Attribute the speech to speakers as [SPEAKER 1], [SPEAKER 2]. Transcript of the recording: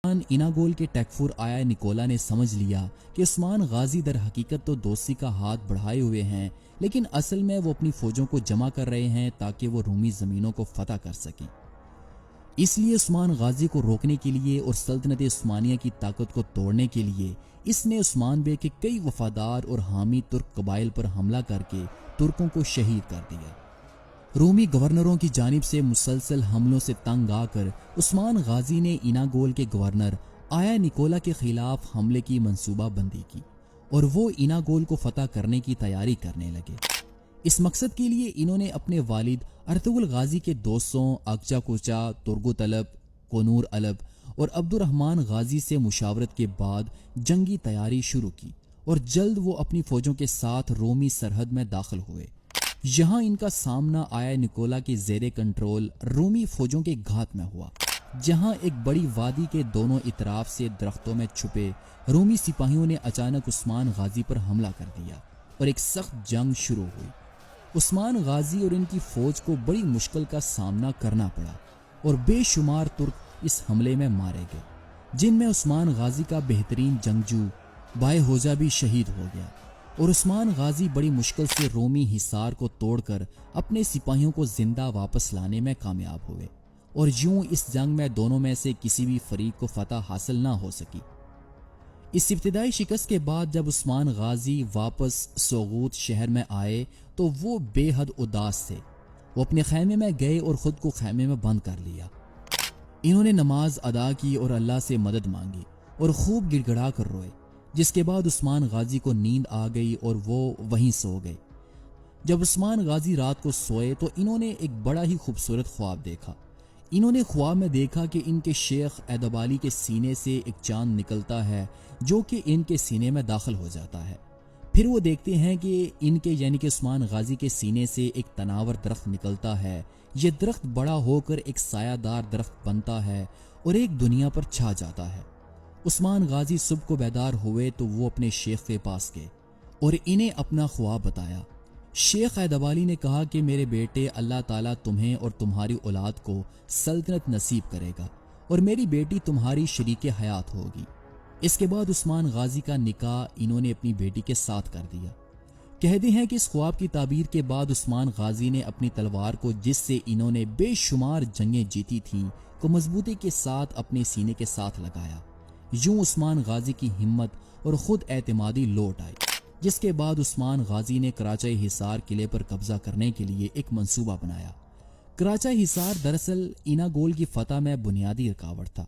[SPEAKER 1] ایناگول کے ٹیکفور آیا نکولا نے سمجھ لیا کہ عثمان غازی در حقیقت تو دوستی کا ہاتھ بڑھائے ہوئے ہیں، لیکن اصل میں وہ اپنی فوجوں کو جمع کر رہے ہیں تاکہ وہ رومی زمینوں کو فتح کر سکیں۔ اس لیے عثمان غازی کو روکنے کے لیے اور سلطنت عثمانیہ کی طاقت کو توڑنے کے لیے اس نے عثمان بے کے کئی وفادار اور حامی ترک قبائل پر حملہ کر کے ترکوں کو شہید کر دیا۔ رومی گورنروں کی جانب سے مسلسل حملوں سے تنگ آ کر عثمان غازی نے ایناگول کے گورنر آیا نکولا کے خلاف حملے کی منصوبہ بندی کی اور وہ ایناگول کو فتح کرنے کی تیاری کرنے لگے۔ اس مقصد کے لیے انہوں نے اپنے والد ارطغرل غازی کے دوستوں اکچا کوچا، ترگو طلب، کونور الب اور عبد الرحمن غازی سے مشاورت کے بعد جنگی تیاری شروع کی اور جلد وہ اپنی فوجوں کے ساتھ رومی سرحد میں داخل ہوئے۔ یہاں ان کا سامنا آیا نکولا کے زیر کنٹرول رومی فوجوں کے گھات میں ہوا، جہاں ایک بڑی وادی کے دونوں اطراف سے درختوں میں چھپے رومی سپاہیوں نے اچانک عثمان غازی پر حملہ کر دیا اور ایک سخت جنگ شروع ہوئی۔ عثمان غازی اور ان کی فوج کو بڑی مشکل کا سامنا کرنا پڑا اور بے شمار ترک اس حملے میں مارے گئے، جن میں عثمان غازی کا بہترین جنگجو بائے ہوجا بھی شہید ہو گیا، اور عثمان غازی بڑی مشکل سے رومی حصار کو توڑ کر اپنے سپاہیوں کو زندہ واپس لانے میں کامیاب ہوئے، اور یوں اس جنگ میں دونوں میں سے کسی بھی فریق کو فتح حاصل نہ ہو سکی۔ اس ابتدائی شکست کے بعد جب عثمان غازی واپس سوغوت شہر میں آئے تو وہ بے حد اداس تھے۔ وہ اپنے خیمے میں گئے اور خود کو خیمے میں بند کر لیا۔ انہوں نے نماز ادا کی اور اللہ سے مدد مانگی اور خوب گڑ گڑا کر روئے، جس کے بعد عثمان غازی کو نیند آ گئی اور وہ وہیں سو گئے۔ جب عثمان غازی رات کو سوئے تو انہوں نے ایک بڑا ہی خوبصورت خواب دیکھا۔ انہوں نے خواب میں دیکھا کہ ان کے شیخ ایدابالی کے سینے سے ایک چاند نکلتا ہے جو کہ ان کے سینے میں داخل ہو جاتا ہے۔ پھر وہ دیکھتے ہیں کہ ان کے یعنی کہ عثمان غازی کے سینے سے ایک تناور درخت نکلتا ہے۔ یہ درخت بڑا ہو کر ایک سایہ دار درخت بنتا ہے اور ایک دنیا پر چھا جاتا ہے۔ عثمان غازی صبح کو بیدار ہوئے تو وہ اپنے شیخ کے پاس گئے اور انہیں اپنا خواب بتایا۔ شیخ ایدابالی نے کہا کہ میرے بیٹے، اللہ تعالیٰ تمہیں اور تمہاری اولاد کو سلطنت نصیب کرے گا اور میری بیٹی تمہاری شریک حیات ہوگی۔ اس کے بعد عثمان غازی کا نکاح انہوں نے اپنی بیٹی کے ساتھ کر دیا۔ کہتے ہیں کہ اس خواب کی تعبیر کے بعد عثمان غازی نے اپنی تلوار کو، جس سے انہوں نے بے شمار جنگیں جیتی تھیں، کو مضبوطی کے ساتھ اپنے سینے کے ساتھ لگایا۔ یوں عثمان غازی کی ہمت اور خود اعتمادی لوٹ آئی، جس کے بعد عثمان غازی نے کراچا حصار قلعے پر قبضہ کرنے کے لیے ایک منصوبہ بنایا۔ کراچا حصار دراصل ایناگول کی فتح میں بنیادی رکاوٹ تھا۔